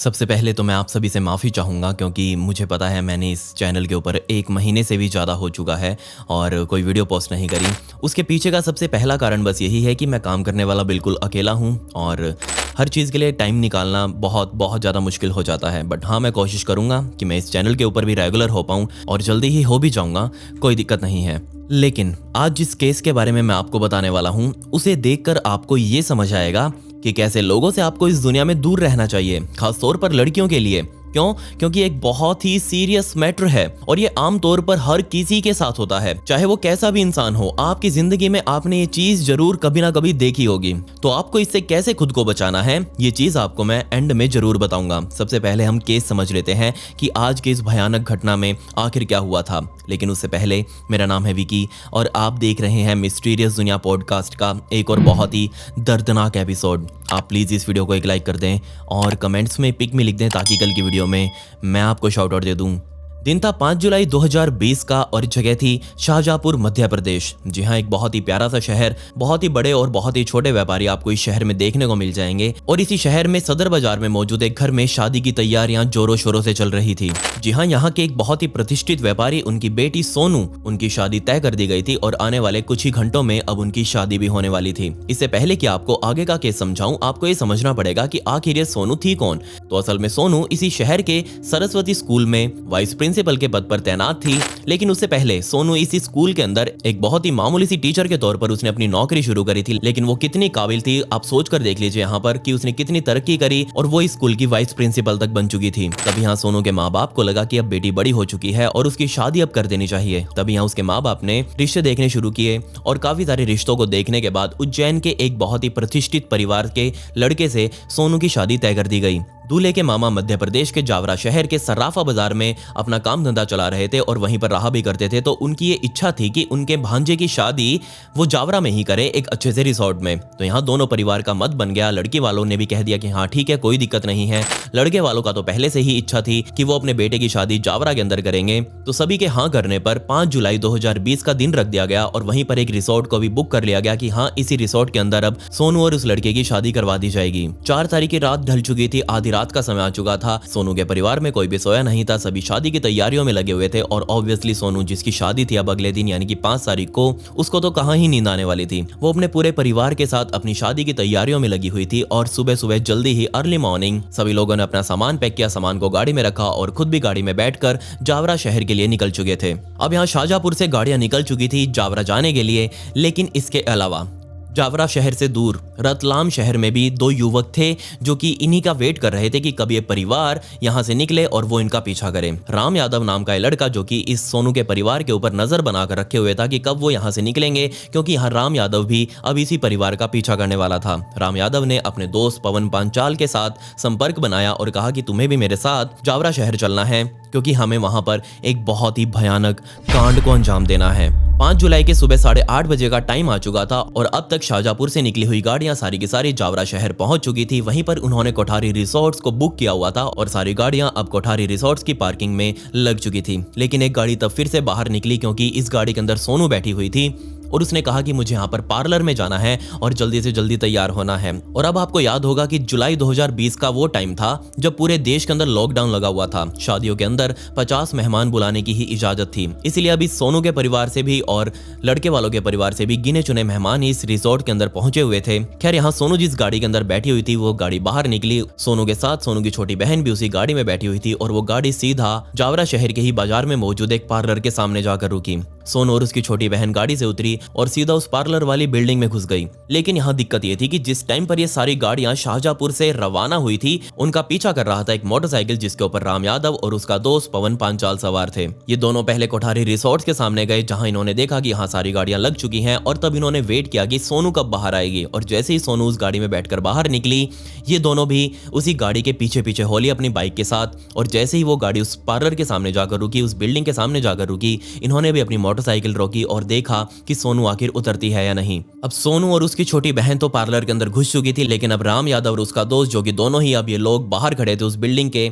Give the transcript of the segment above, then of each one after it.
सबसे पहले तो मैं आप सभी से माफ़ी चाहूँगा क्योंकि मुझे पता है मैंने इस चैनल के ऊपर 1 महीने से भी ज़्यादा हो चुका है और कोई वीडियो पोस्ट नहीं करी। उसके पीछे का सबसे पहला कारण बस यही है कि मैं काम करने वाला बिल्कुल अकेला हूँ और हर चीज़ के लिए टाइम निकालना बहुत बहुत ज़्यादा मुश्किल हो जाता है। बट हाँ, मैं कोशिश करूँगा कि मैं इस चैनल के ऊपर भी रेगुलर हो पाऊँ और जल्दी ही हो भी जाऊँगा, कोई दिक्कत नहीं है। लेकिन आज जिस केस के बारे में मैं आपको बताने वाला हूँ, उसे देखकर आपको ये समझ आएगा कि कैसे लोगों से आपको इस दुनिया में दूर रहना चाहिए, खासतौर पर लड़कियों के लिए। क्यों? क्योंकि एक बहुत ही सीरियस मैटर है और ये आमतौर पर हर किसी के साथ होता है, चाहे वो कैसा भी इंसान हो। आपकी जिंदगी में आपने ये चीज जरूर कभी ना कभी देखी होगी। तो आपको इससे कैसे खुद को बचाना है, ये चीज आपको मैं एंड में जरूर बताऊंगा। सबसे पहले हम केस समझ लेते हैं कि आज की इस भयानक घटना में आखिर क्या हुआ था। लेकिन उससे पहले, मेरा नाम है विकी और आप देख रहे हैं मिस्टीरियस दुनिया पॉडकास्ट का एक और बहुत ही दर्दनाक एपिसोड। आप प्लीज़ इस वीडियो को एक लाइक कर दें और कमेंट्स में पिक में लिख दें ताकि कल की वीडियो में मैं आपको शाउट आउट दे दूं। दिन था 5 जुलाई 2020 का और जगह थी शाहजहांपुर, मध्य प्रदेश। जी हाँ, एक बहुत ही प्यारा सा शहर। बहुत ही बड़े और बहुत ही छोटे व्यापारी आपको इस शहर में देखने को मिल जाएंगे और इसी शहर में सदर बाजार में मौजूद एक घर में शादी की तैयारियां जोरों शोरों से चल रही थी। जी हाँ, यहाँ के एक बहुत ही प्रतिष्ठित व्यापारी, उनकी बेटी सोनू, उनकी शादी तय कर दी गई थी और आने वाले कुछ ही घंटों में अब उनकी शादी भी होने वाली थी। इससे पहले कि आपको आगे का केस समझाऊं, आपको ये समझना पड़ेगा कि आखिर ये सोनू थी कौन। तो असल में सोनू इसी शहर के सरस्वती स्कूल में वाइस प्रिंसिपल के पद पर तैनात थी। लेकिन उससे पहले सोनू इसी स्कूल के अंदर एक बहुत ही मामूली सी टीचर के तौर पर उसने अपनी नौकरी शुरू करी थी। लेकिन वो कितनी काबिल थी, आप सोच कर देख लीजिए यहाँ पर कि उसने कितनी तरक्की करी और वो इस स्कूल की वाइस प्रिंसिपल तक बन चुकी थी। तब यहाँ सोनू के माँ बाप को लगा कि अब बेटी बड़ी हो चुकी है और उसकी शादी अब कर देनी चाहिए। तब यहाँ उसके माँ बाप ने रिश्ते देखने शुरू किए और काफी सारे रिश्तों को देखने के बाद उज्जैन के एक बहुत ही प्रतिष्ठित परिवार के लड़के से सोनू की शादी तय कर दी गई। दूल्हे के मामा मध्य प्रदेश के जावरा शहर के सर्राफा बाजार में अपना काम धंधा चला रहे थे और वहीं पर रहा भी करते थे। तो उनकी ये इच्छा थी कि उनके भांजे की शादी वो जावरा में ही करे, एक अच्छे से रिसोर्ट में। तो यहाँ दोनों परिवार का मत बन गया। लड़की वालों ने भी कह दिया कि हाँ ठीक है, कोई दिक्कत नहीं है। लड़के वालों का तो पहले से ही इच्छा थी कि वो अपने बेटे की शादी जावरा के अंदर करेंगे। तो सभी के हाँ करने पर 5 जुलाई 2020 का दिन रख दिया गया और वहीं पर एक रिसोर्ट को भी बुक कर लिया गया कि हाँ, इसी रिसोर्ट के अंदर अब सोनू और उस लड़के की शादी करवा दी जाएगी। 4 तारीख की रात ढल चुकी थी, आधी रात का समय आ चुका था। सोनू के परिवार में कोई भी सोया नहीं था, सभी शादी की तैयारियों में लगे हुए थे और ऑब्वियसली सोनू जिसकी शादी थी अब अगले दिन यानी कि 5 तारीख को, उसको तो कहां ही नींद आने वाली थी। वो अपने पूरे परिवार के साथ अपनी शादी की तैयारियों में लगी हुई थी और सुबह सुबह जल्दी ही अर्ली मॉर्निंग सभी लोगों ने अपना सामान पैक किया, सामान को गाड़ी में रखा और खुद भी गाड़ी में बैठकर जावरा शहर के लिए निकल चुके थे। अब यहाँ शाहजहांपुर से गाड़ियां निकल चुकी थी जावरा जाने के लिए। लेकिन इसके अलावा जावरा शहर से दूर रतलाम शहर में भी 2 युवक थे जो कि इन्हीं का वेट कर रहे थे कि कब ये परिवार यहाँ से निकले और वो इनका पीछा करे। राम यादव नाम का ये लड़का जो कि इस सोनू के परिवार के ऊपर नजर बनाकर रखे हुए था कि कब वो यहाँ से निकलेंगे, क्योंकि यहाँ राम यादव भी अब इसी परिवार का पीछा करने वाला था। राम यादव ने अपने दोस्त पवन पांचाल के साथ संपर्क बनाया और कहा कि तुम्हें भी मेरे साथ जावरा शहर चलना है क्योंकि हमें वहां पर एक बहुत ही भयानक कांड को अंजाम देना है। 5 जुलाई के सुबह 8:30 बजे का टाइम आ चुका था और अब तक शाहजहांपुर से निकली हुई गाड़ियां सारी की सारी जावरा शहर पहुंच चुकी थी। वहीं पर उन्होंने कोठारी रिसोर्ट्स को बुक किया हुआ था और सारी गाड़ियां अब कोठारी रिसोर्ट्स की पार्किंग में लग चुकी थी। लेकिन एक गाड़ी तब फिर से बाहर निकली क्योंकि इस गाड़ी के अंदर सोनू बैठी हुई थी और उसने कहा कि मुझे यहाँ पर पार्लर में जाना है और जल्दी से जल्दी तैयार होना है। और अब आपको याद होगा कि जुलाई 2020 का वो टाइम था जब पूरे देश के अंदर लॉकडाउन लगा हुआ था। शादियों के अंदर 50 मेहमान बुलाने की ही इजाजत थी। इसलिए अभी सोनू के परिवार से भी और लड़के वालों के परिवार से भी गिने चुने मेहमान इस रिसोर्ट के अंदर पहुंचे हुए थे। खैर, यहाँ सोनू जिस गाड़ी के अंदर बैठी हुई थी वो गाड़ी बाहर निकली। सोनू के साथ सोनू की छोटी बहन भी उसी गाड़ी में बैठी हुई थी और वो गाड़ी सीधा जावरा शहर के ही बाजार में मौजूद एक पार्लर के सामने जाकर रुकी। सोनू और उसकी छोटी बहन गाड़ी से उतरी और सीधा उस पार्लर वाली बिल्डिंग में घुस गई। लेकिन यहाँ दिक्कत ये थी कि जिस टाइम पर ये सारी गाड़ियां शाहजहांपुर से रवाना हुई थी, उनका पीछा कर रहा था एक मोटरसाइकिल जिसके ऊपर राम यादव और उसका दोस्त पवन पांचाल सवार थे। ये दोनों पहले कोठारी रिसोर्ट्स के सामने गए जहां इन्होंने देखा कि यहाँ सारी गाड़ियां लग चुकी हैं और तब इन्होंने वेट किया कि सोनू कब बाहर आएगी। और जैसे ही सोनू उस गाड़ी में बैठकर बाहर निकली, ये दोनों भी उसी गाड़ी के पीछे पीछे हो लिए अपनी बाइक के साथ। और जैसे ही वो गाड़ी उस पार्लर के सामने जाकर रुकी, उस बिल्डिंग के सामने जाकर रुकी, इन्होंने भी अपनी मोटरसाइकिल रोकी और देखा कि सोनू आखिर उतरती है या नहीं। अब सोनू और उसकी छोटी बहन तो पार्लर के अंदर घुस चुकी थी, लेकिन अब राम यादव और उसका दोस्त, जो कि दोनों ही अब ये लोग बाहर खड़े थे उस बिल्डिंग के,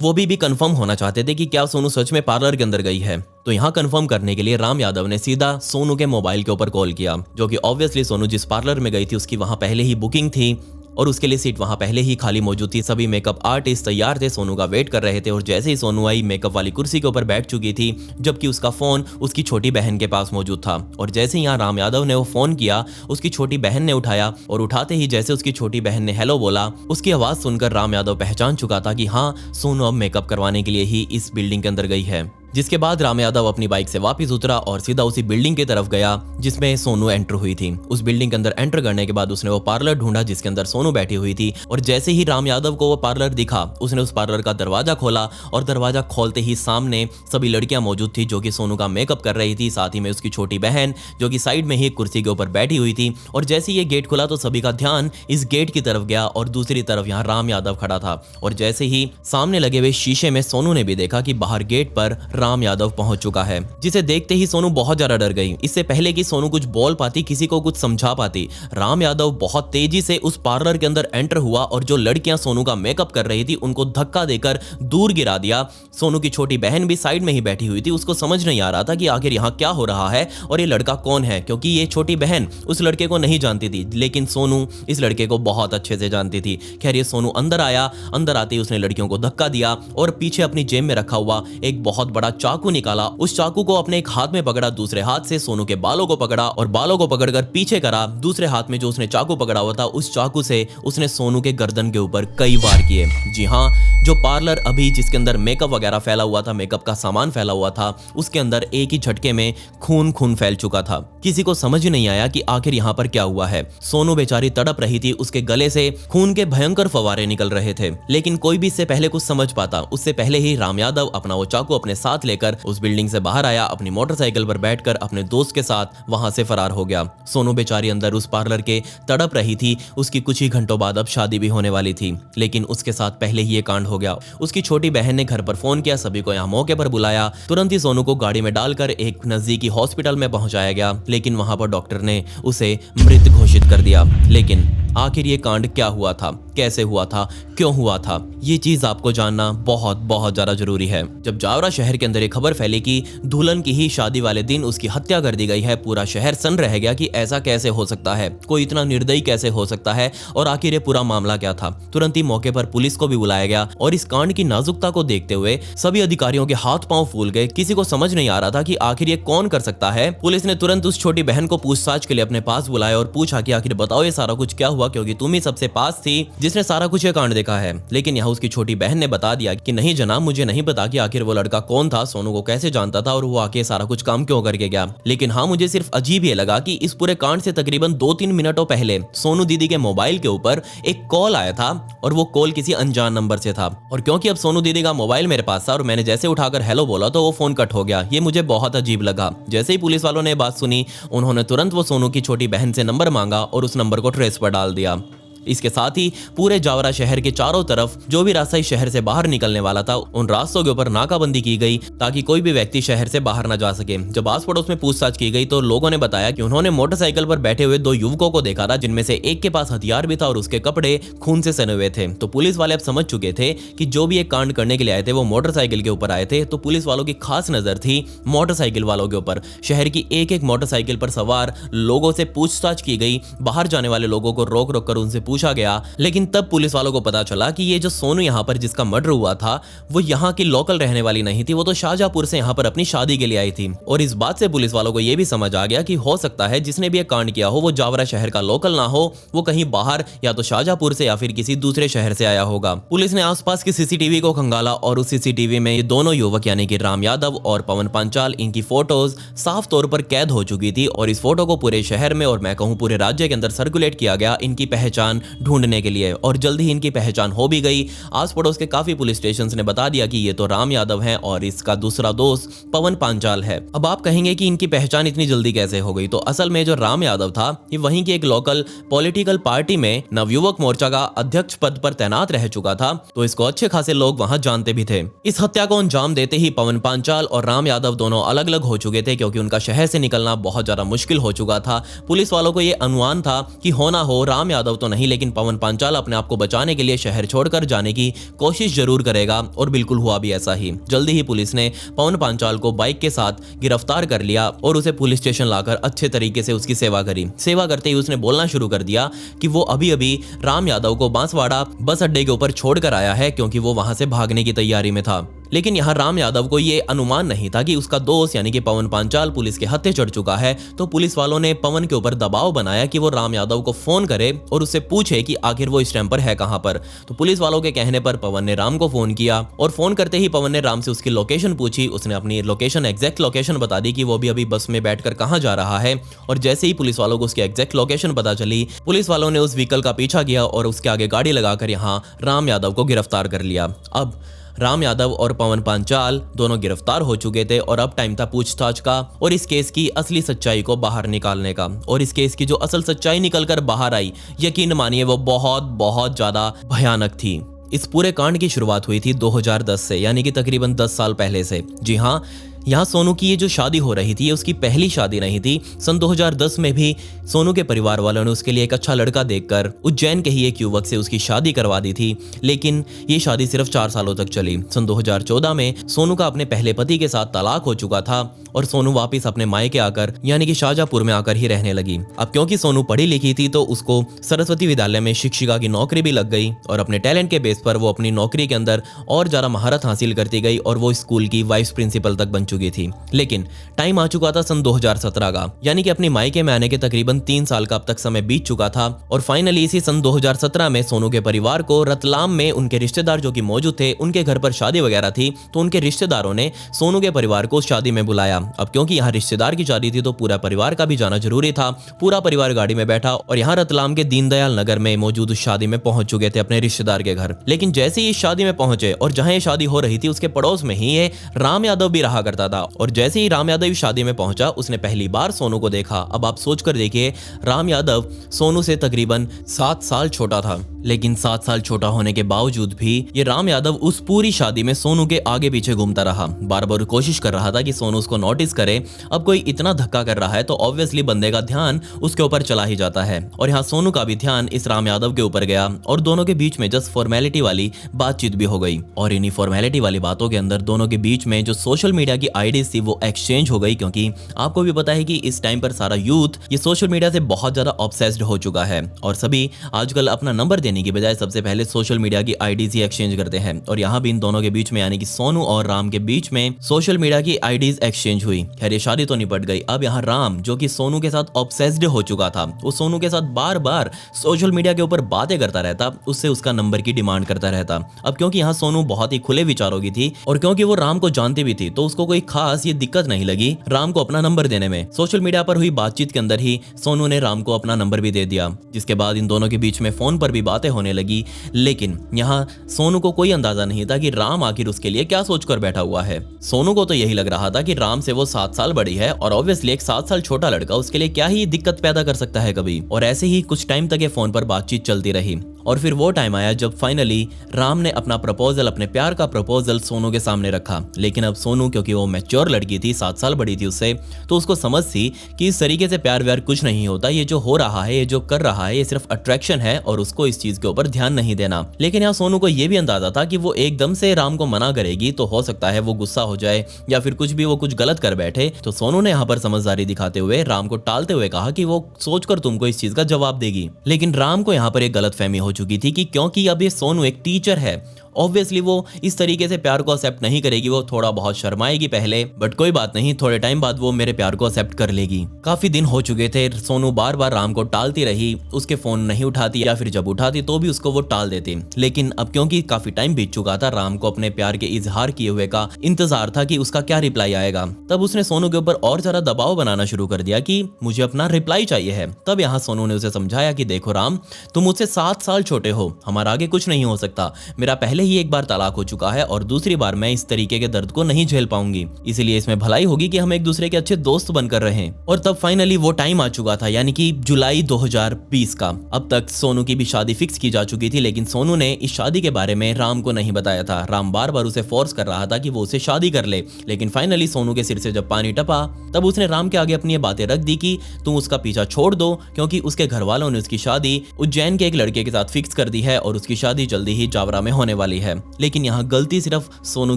वो भी कंफर्म होना चाहते थे कि क्या सोनू सच में पार्लर के अंदर गई है। तो यहाँ कंफर्म करने के लिए राम यादव ने सीधा सोनू के मोबाइल के ऊपर कॉल किया, जो कि ऑब्वियसली सोनू जिस पार्लर में गई थी उसकी वहां पहले ही बुकिंग थी। और उसके लिए सीट वहां पहले ही खाली मौजूद थी। सभी मेकअप आर्टिस्ट तैयार थे, सोनू का वेट कर रहे थे और जैसे ही सोनू आई मेकअप वाली कुर्सी के ऊपर बैठ चुकी थी, जबकि उसका फोन उसकी छोटी बहन के पास मौजूद था। और जैसे ही यहाँ राम यादव ने वो फोन किया, उसकी छोटी बहन ने उठाया और उठाते ही जैसे उसकी छोटी बहन ने हेलो बोला, उसकी आवाज सुनकर राम यादव पहचान चुका था कि हाँ, सोनू अब मेकअप करवाने के लिए ही इस बिल्डिंग के अंदर गई है। जिसके बाद राम यादव अपनी बाइक से वापस उतरा और सीधा उसी बिल्डिंग की तरफ गया जिसमें सोनू एंटर हुई थी। उस बिल्डिंग के अंदर एंटर करने के बाद उसने वो पार्लर ढूंढा जिसके अंदर सोनू बैठी हुई थी और जैसे ही राम यादव को वो पार्लर दिखा, उसने उस पार्लर का दरवाजा खोला और दरवाजा खोलते ही सामने सभी लड़कियां मौजूद थी जो कि सोनू का मेकअप कर रही थी, साथ ही में उसकी छोटी बहन जो कि साइड में ही एक कुर्सी के ऊपर बैठी हुई थी। और जैसे ये गेट खुला तो सभी का ध्यान इस गेट की तरफ गया और दूसरी तरफ यहाँ राम यादव खड़ा था। और जैसे ही सामने लगे हुए शीशे में सोनू ने भी देखा कि बाहर गेट पर राम यादव पहुंच चुका है, जिसे देखते ही सोनू बहुत ज्यादा डर गई। इससे पहले कि सोनू कुछ बोल पाती, किसी को कुछ समझा पाती, राम यादव बहुत तेजी से उस पार्लर के अंदर एंटर हुआ और जो लड़कियां सोनू का मेकअप कर रही थी उनको धक्का देकर दूर गिरा दिया। सोनू की छोटी बहन भी साइड में ही बैठी हुई थी, उसको समझ नहीं आ रहा था कि आखिर यहाँ क्या हो रहा है और ये लड़का कौन है, क्योंकि ये छोटी बहन उस लड़के को नहीं जानती थी, लेकिन सोनू इस लड़के को बहुत अच्छे से जानती थी। खैर ये सोनू अंदर आया, अंदर आते ही उसने लड़कियों को धक्का दिया और पीछे अपनी जेब में रखा हुआ एक बहुत बड़ा चाकू निकाला। उस चाकू को अपने एक हाथ में पकड़ा, दूसरे हाथ से सोनू के बालों को पकड़ा और बालों को पकड़कर पीछे करा। दूसरे हाथ में जो उसने चाकू पकड़ा हुआ था, उस चाकू से उसने सोनू के गर्दन के ऊपर कई वार किए। जी हाँ, जो पार्लर अभी जिसके अंदर मेकअप वगैरह फैला हुआ था, मेकअप का सामान फैला हुआ था, उसके अंदर एक ही झटके में खून फैल चुका था। किसी को समझ नहीं आया कि आखिर यहाँ पर क्या हुआ है। सोनू बेचारी तड़प रही थी, उसके गले से खून के भयंकर फवारे निकल रहे थे, लेकिन कोई भी इससे पहले कुछ समझ पाता। उससे पहले ही राम यादव अपना वो चाकू अपने साथ लेकर उस बिल्डिंग से बाहर आया, अपनी मोटरसाइकिल पर बैठकर अपने दोस्त के साथ वहां से फरार हो गया। सोनू बेचारी अंदर उस पार्लर के तड़प रही थी। उसकी कुछ ही घंटों बाद अब शादी भी होने वाली थी, लेकिन उसके साथ पहले ही ये कांड हो गया। उसकी छोटी बहन ने घर पर फोन किया, सभी को यहाँ मौके पर बुलाया। तुरंत ही सोनू को गाड़ी में डालकर एक नजदीकी हॉस्पिटल में पहुंचाया गया, लेकिन वहां पर डॉक्टर ने उसे मृत घोषित कर दिया। लेकिन आखिर ये कांड क्या हुआ था, कैसे हुआ था, क्यों हुआ था, ये चीज आपको जानना बहुत बहुत ज्यादा जरूरी है। जब जावरा शहर के अंदर एक खबर फैली कि दुल्हन की ही शादी वाले दिन उसकी हत्या कर दी गई है, पूरा शहर सन्न रह गया कि ऐसा कैसे हो सकता है, कोई इतना निर्दयी कैसे हो सकता है और आखिर ये पूरा मामला क्या था। तुरंत ही मौके पर पुलिस को भी बुलाया गया और इस कांड की नाजुकता को देखते हुए सभी अधिकारियों के हाथ पांव फूल गए। किसी को समझ नहीं आ रहा था कि आखिर ये कौन कर सकता है। पुलिस ने तुरंत उस छोटी बहन को पूछताछ के लिए अपने पास बुलाया और पूछा कि आखिर बताओ ये सारा कुछ क्या हुआ, क्योंकि तुम ही सबसे पास थी जिसने सारा कुछ ये कांड देखा है। लेकिन यहाँ उसकी छोटी बहन ने बता दिया कि नहीं जनाब, मुझे नहीं पता कि आखिर वो लड़का कौन था, सोनू को कैसे जानता था और वो आके सारा कुछ काम क्यों करके गया। लेकिन हाँ, मुझे सिर्फ अजीब ये लगा कि इस पूरे कांड से तकरीबन 2-3 मिनटों पहले सोनू दीदी के मोबाइल के ऊपर एक कॉल आया था और वो कॉल किसी अनजान नंबर से था। और क्योंकि अब सोनू दीदी का मोबाइल मेरे पास था और मैंने जैसे उठाकर हेलो बोला तो वो फोन कट हो गया। ये मुझे बहुत अजीब लगा। जैसे ही पुलिस वालों ने बात सुनी, उन्होंने तुरंत वो सोनू की छोटी बहन से नंबर मांगा और उस नंबर को ट्रेस पर डाल दिया। इसके साथ ही पूरे जावरा शहर के चारों तरफ जो भी रास्ता इस शहर से बाहर निकलने वाला था, उन रास्तों के ऊपर नाकाबंदी की गई ताकि कोई भी व्यक्ति शहर से बाहर ना जा सके। जब आस पड़ोस में पूछताछ की गई तो लोगों ने बताया कि उन्होंने मोटरसाइकिल पर बैठे हुए 2 युवकों को देखा था, जिनमें से एक के पास हथियार भी था और उसके कपड़े खून से सने हुए थे। तो पुलिस वाले अब समझ चुके थे कि जो भी एक कांड करने के लिए आए थे वो मोटरसाइकिल के ऊपर आए थे। तो पुलिस वालों की खास नजर थी मोटरसाइकिल वालों के ऊपर। शहर की एक एक मोटरसाइकिल पर सवार लोगों से पूछताछ की गई। बाहर जाने वाले लोगों को रोक रोक कर उनसे पूछा गया। लेकिन तब पुलिस वालों को पता चला कि ये जो सोनू यहाँ पर जिसका मर्डर हुआ था वो यहाँ की लोकल रहने वाली नहीं थी, वो तो शाहजहांपुर से यहाँ पर अपनी शादी के लिए आई थी। और इस बात से पुलिस वालों को ये भी समझ आ गया कि हो सकता है जिसने भी ये कांड किया हो वो जावरा शहर का लोकल ना हो, वो कहीं बाहर या तो शाहजहांपुर से या फिर किसी दूसरे शहर से आया होगा। पुलिस ने आसपास की सीसीटीवी को खंगाला और उस सीसीटीवी में ये दोनों युवक यानी कि राम यादव और पवन पांचाल, इनकी फोटोज साफ तौर पर कैद हो चुकी थी और इस फोटो को पूरे शहर में और मैं कहूँ पूरे राज्य के अंदर सर्कुलेट किया गया इनकी पहचान ढूंढने के लिए। और जल्दी ही इनकी पहचान हो भी गई। आस पड़ोस के काफी पुलिस स्टेशन ने बता दिया कि ये तो राम यादव है और इसका दूसरा दोस्त पवन पांचाल है। अब आप कहेंगे कि इनकी पहचान इतनी जल्दी कैसे हो गई, तो असल में जो राम यादव था ये वहीं की एक लोकल पॉलिटिकल पार्टी में नवयुवक मोर्चा का अध्यक्ष पद पर तैनात रह चुका था, तो इसको अच्छे खासे लोग वहां जानते भी थे। इस हत्या को अंजाम देते ही पवन पांचाल और राम यादव दोनों अलग अलग हो चुके थे, क्योंकि उनका शहर से निकलना बहुत ज्यादा मुश्किल हो चुका था। पुलिस वालों को यह अनुमान था कि होना हो राम यादव तो नहीं, लेकिन पवन पांचाल अपने आप को बचाने के लिए शहर छोड़कर जाने की कोशिश जरूर करेगा और बिल्कुल हुआ भी ऐसा ही। जल्दी ही पुलिस ने पवन पांचाल को बाइक के साथ गिरफ्तार कर लिया और उसे पुलिस स्टेशन लाकर अच्छे तरीके से उसकी सेवा करी। सेवा करते ही उसने बोलना शुरू कर दिया कि वो अभी अभी राम यादव को बांसवाड़ा बस अड्डे के ऊपर छोड़कर आया है क्योंकि वो वहां से भागने की तैयारी में था। लेकिन यहाँ राम यादव को ये अनुमान नहीं था कि उसका दोस्त यानी कि पवन पांचाल पुलिस के हत्थे चढ़ चुका है। तो पुलिस वालों ने पवन के ऊपर दबाव बनाया कि वो राम यादव को फोन करे और उससे पूछे कि आखिर वो इस टाइम पर है कहां पर। तो पुलिस वालों के कहने पर पवन ने राम को फोन किया और फोन करते ही पवन ने राम से उसकी लोकेशन पूछी। उसने अपनी लोकेशन एग्जैक्ट लोकेशन बता दी कि वो भी अभी बस में बैठकर कहां जा रहा है। और जैसे ही पुलिस वालों को उसकी एग्जैक्ट लोकेशन पता चली, पुलिस वालों ने उस व्हीकल का पीछा किया और उसके आगे गाड़ी लगाकर यहाँ राम यादव को गिरफ्तार कर लिया। अब राम यादव और पवन पांचाल दोनों गिरफ्तार हो चुके थे और अब टाइम था पूछताछ का और इस केस की असली सच्चाई को बाहर निकालने का। और इस केस की जो असल सच्चाई निकलकर बाहर आई, यकीन मानिए वो बहुत बहुत ज्यादा भयानक थी। इस पूरे कांड की शुरुआत हुई थी 2010 से, यानी कि तकरीबन 10 साल पहले से। जी हाँ, यहाँ सोनू की ये जो शादी हो रही थी ये उसकी पहली शादी नहीं थी। सन 2010 में भी सोनू के परिवार वालों ने उसके लिए एक अच्छा लड़का देखकर उज्जैन के ही एक युवक से उसकी शादी करवा दी थी। लेकिन ये शादी सिर्फ 4 सालों तक चली। सन 2014 में सोनू का अपने पहले पति के साथ तलाक हो चुका था और सोनू वापिस अपने मायके आकर यानी कि शाहजहांपुर में आकर ही रहने लगी। अब क्योंकि सोनू पढ़ी लिखी थी तो उसको सरस्वती विद्यालय में शिक्षिका की नौकरी भी लग गई और अपने टैलेंट के बेस पर वो अपनी नौकरी के अंदर और ज्यादा महारत हासिल करती गई और वो स्कूल की वाइस प्रिंसिपल तक बन चुकी थी। लेकिन टाइम आ चुका था सन 2017 का, यानी कि अपनी मायके में आने के तकरीबन 3 साल का अब तक समय बीत चुका था। और फाइनली इसी सन 2017 में सोनू के परिवार को रतलाम में उनके रिश्तेदार जो कि मौजूद थे, उनके घर पर शादी वगैरह थी, तो उनके रिश्तेदारों ने सोनू के परिवार को शादी में बुलाया। अब क्योंकि यहाँ रिश्तेदार की शादी थी तो पूरा परिवार का भी जाना जरूरी था। पूरा परिवार गाड़ी में बैठा और यहाँ रतलाम के दीनदयाल नगर में मौजूद उस शादी में पहुंच चुके थे अपने रिश्तेदार के घर। लेकिन जैसे ही इस शादी में पहुंचे और जहां ये शादी हो रही थी उसके पड़ोस में ही ये राम यादव भी रहा करता था। और जैसे ही राम यादव शादी में पहुंचा उसने पहली बार सोनू को देखा। अब आप सोचकर देखिए, राम यादव सोनू से तकरीबन 7 साल छोटा था, लेकिन 7 साल छोटा होने के बावजूद भी ये राम यादव उस पूरी शादी में सोनू के आगे पीछे घूमता रहा। बार बार कोशिश कर रहा था कि सोनू उसको नोटिस करे। अब कोई इतना धक्का कर रहा है तो ऑब्वियसली बंदे का ध्यान उसके ऊपर चला ही जाता है और यहाँ सोनू का भी ध्यान इस राम यादव के ऊपर गया और दोनों के बीच में जस्ट फॉर्मेलिटी वाली बातचीत भी हो गई। और इन्हीं फॉर्मेलिटी वाली बातों के अंदर दोनों के बीच में जो सोशल मीडिया की आईडीज थी वो एक्सचेंज हो गई, क्योंकि आपको भी पता है कि इस टाइम पर सारा यूथ ये सोशल मीडिया से बहुत ज्यादा ऑब्सेस्ड हो चुका है और सभी आजकल अपना नंबर देने की बजाय सबसे पहले सोशल मीडिया की आईडीज ही एक्सचेंज करते हैं। और यहाँ भी इन दोनों के बीच में यानी कि सोनू और राम के बीच में सोशल मीडिया की आईडीज एक्सचेंज हुई। खैर ये शादी तो निपट गई। अब यहाँ राम जो कि सोनू के साथ ऑब्सेस्ड हो चुका था, वो सोनू के साथ बार बार सोशल मीडिया के ऊपर बातें करता रहता, उससे उसका नंबर की डिमांड करता रहता। अब क्योंकि यहाँ सोनू बहुत ही खुले विचारों की थी और क्योंकि वो राम को जानती भी थी तो उसको कोई खास ये दिक्कत नहीं लगी राम को अपना नंबर देने में। सोशल मीडिया पर हुई बातचीत के अंदर ही सोनू ने राम को अपना नंबर भी दे दिया, जिसके बाद इन दोनों के बीच में फोन पर भी बातें होने लगी। लेकिन यहाँ सोनू को कोई अंदाजा नहीं था कि राम आखिर उसके लिए क्या सोचकर बैठा हुआ है। सोनू को तो यही लग रहा था कि राम से वो 7 साल बड़ी है और ऑब्वियसली एक 7 साल छोटा लड़का उसके लिए क्या ही दिक्कत पैदा कर सकता है कभी। और ऐसे ही कुछ टाइम तक ये फोन पर बातचीत चलती रही और फिर वो टाइम आया जब फाइनली राम ने अपना प्रपोजल, अपने प्यार का प्रपोजल सोनू के सामने रखा। लेकिन अब सोनू क्योंकि वो मैच्योर लड़की थी, 7 साल बड़ी थी उससे, तो उसको समझ थी कि इस तरीके से प्यार व्यार कुछ नहीं होता, ये जो हो रहा है, ये जो कर रहा है, ये सिर्फ अट्रैक्शन है और उसको इस चीज के ऊपर ध्यान नहीं देना। लेकिन यहाँ सोनू को ये भी अंदाजा था कि वो एकदम से राम को मना करेगी तो हो सकता है वो गुस्सा हो जाए या फिर कुछ भी वो कुछ गलत कर बैठे। तो सोनू ने यहाँ पर समझदारी दिखाते हुए राम को टालते हुए कहा कि वो सोचकर तुमको इस चीज का जवाब देगी। लेकिन राम को यहाँ पर एक गलतफहमी हो चुकी थी कि क्योंकि अब ये सोनू एक टीचर है, ऑब्वियसली वो इस तरीके से प्यार को एक्सेप्ट नहीं करेगी, वो थोड़ा बहुत शर्माएगी पहले, बट कोई बात नहीं, थोड़े टाइम बाद वो मेरे प्यार को एक्सेप्ट कर लेगी। काफी दिन हो चुके थे, सोनू बार बार राम को टालती रही, उसके फोन नहीं उठाती या फिर जब उठाती तो भी उसको वो टाल देती। लेकिन अब क्योंकि काफी टाइम बीत चुका था, राम को अपने प्यार के इजहार किए हुए का इंतजार था कि उसका क्या रिप्लाई आएगा। तब उसने सोनू के ऊपर और ज्यादा दबाव बनाना शुरू कर दिया कि मुझे अपना रिप्लाई चाहिए है। तब यहाँ सोनू ने उसे समझाया कि देखो राम, तुम मुझसे 7 साल छोटे हो, हमारा आगे कुछ नहीं हो सकता, मेरा पहले ही एक बार तलाक हो चुका है और दूसरी बार मैं इस तरीके के दर्द को नहीं झेल पाऊंगी, इसलिए इसमें भलाई होगी कि हम एक दूसरे के अच्छे दोस्त बनकर रहें। और तब फाइनली वो टाइम आ चुका था, यानी कि जुलाई 2020 का। अब तक सोनू की भी शादी फिक्स की जा चुकी थी, लेकिन सोनू ने इस शादी के बारे में राम को नहीं बताया था। राम बार बार उसे फोर्स कर रहा था कि वो उसे शादी कर ले, लेकिन फाइनली सोनू के सिर से जब पानी टपा तब उसने राम के आगे अपनी ये बातें रख दी कि तुम उसका पीछा छोड़ दो, क्योंकि उसके घर वालों ने उसकी शादी उज्जैन के एक लड़के के साथ फिक्स कर दी है और उसकी शादी जल्दी ही जावरा में होने वाली है। लेकिन यहाँ गलती सिर्फ सोनू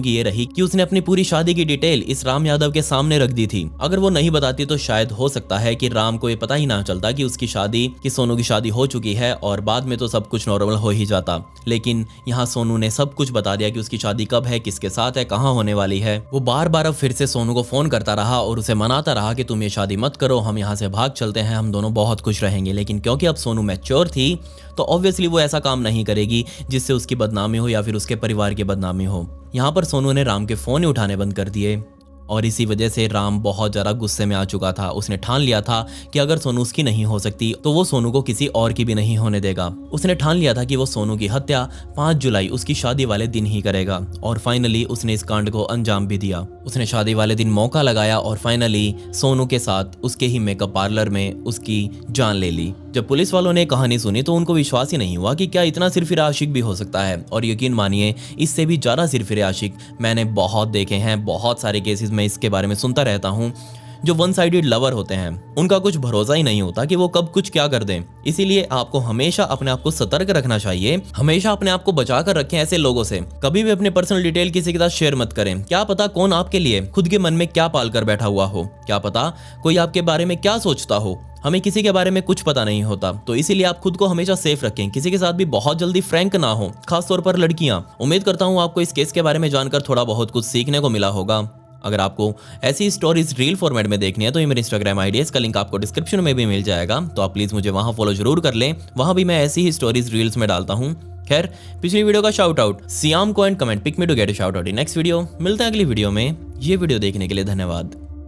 की ये रही कि उसने अपनी पूरी शादी की डिटेल इस राम यादव के सामने रख दी थी। अगर वो नहीं बताती तो शायद हो सकता है कि राम को ये पता ही ना चलता कि सोनू की शादी हो चुकी है और बाद में तो सब कुछ नॉर्मल हो ही जाता। लेकिन यहाँ सोनू ने सब कुछ बता दिया कि उसकी शादी कब है, किसके साथ है, कहाँ होने वाली है। वो बार बार अब फिर से सोनू को फोन करता रहा और उसे मनाता रहा कि तुम ये शादी मत करो, हम यहाँ से भाग चलते हैं, हम दोनों बहुत खुश रहेंगे। लेकिन क्योंकि अब सोनू मैच्योर थी तो ऑब्वियसली वो ऐसा काम नहीं करेगी जिससे उसकी बदनामी हो या फिर उसके परिवार की बदनामी हो। यहाँ पर सोनू ने राम के फोन ही उठाने बंद कर दिए और इसी वजह से राम बहुत ज़्यादा गुस्से में आ चुका था। उसने ठान लिया था कि अगर सोनू उसकी नहीं हो सकती तो वो सोनू को किसी और की भी नहीं होने देगा। उसने ठान लिया था कि वो सोनू की हत्या 5 जुलाई उसकी शादी वाले दिन ही करेगा और फाइनली उसने इस कांड को अंजाम भी दिया। उसने शादी वाले दिन मौका लगाया और फाइनली सोनू के साथ उसके ही मेकअप पार्लर में उसकी जान ले ली। जब पुलिस वालों ने कहानी सुनी तो उनको विश्वास ही नहीं हुआ कि क्या इतना सिरफिरे आशिक भी हो सकता है। और यकीन मानिए इससे भी ज़्यादा सिरफिरे आशिक मैंने बहुत देखे हैं। बहुत सारे केसेस में इसके बारे में सुनता रहता हूँ। जो वन साइडेड लवर होते हैं उनका कुछ भरोसा ही नहीं होता कि वो कब कुछ क्या कर दें। इसीलिए आपको हमेशा अपने आप को सतर्क रखना चाहिए, हमेशा अपने आप को बचा कर रखें ऐसे लोगों से। कभी भी अपने पर्सनल डिटेल किसी के साथ शेयर मत करें। क्या पता कौन आपके लिए खुद के मन में क्या पाल कर बैठा हुआ हो, क्या पता कोई आपके बारे में क्या सोचता हो। हमें किसी के बारे में कुछ पता नहीं होता, तो इसीलिए आप खुद को हमेशा सेफ रखें। किसी के साथ भी बहुत जल्दी फ्रैंक ना हो, खासतौर पर लड़कियां। उम्मीद करता हूं आपको इस केस के बारे में जानकर थोड़ा बहुत कुछ सीखने को मिला होगा। अगर आपको ऐसी स्टोरीज रील फॉर्मेट में देखनी है तो ये मेरे इंस्टाग्राम आईडी है, इसका लिंक आपको डिस्क्रिप्शन में भी मिल जाएगा, तो आप प्लीज मुझे वहां फॉलो जरूर कर लें। वहां भी मैं ऐसी ही स्टोरीज रील्स में डालता हूं। खैर, पिछली वीडियो का शाउट आउट सियाम को and comment pick me to get a shout out in next video. मिलते हैं अगली वीडियो में। ये वीडियो देखने के लिए धन्यवाद।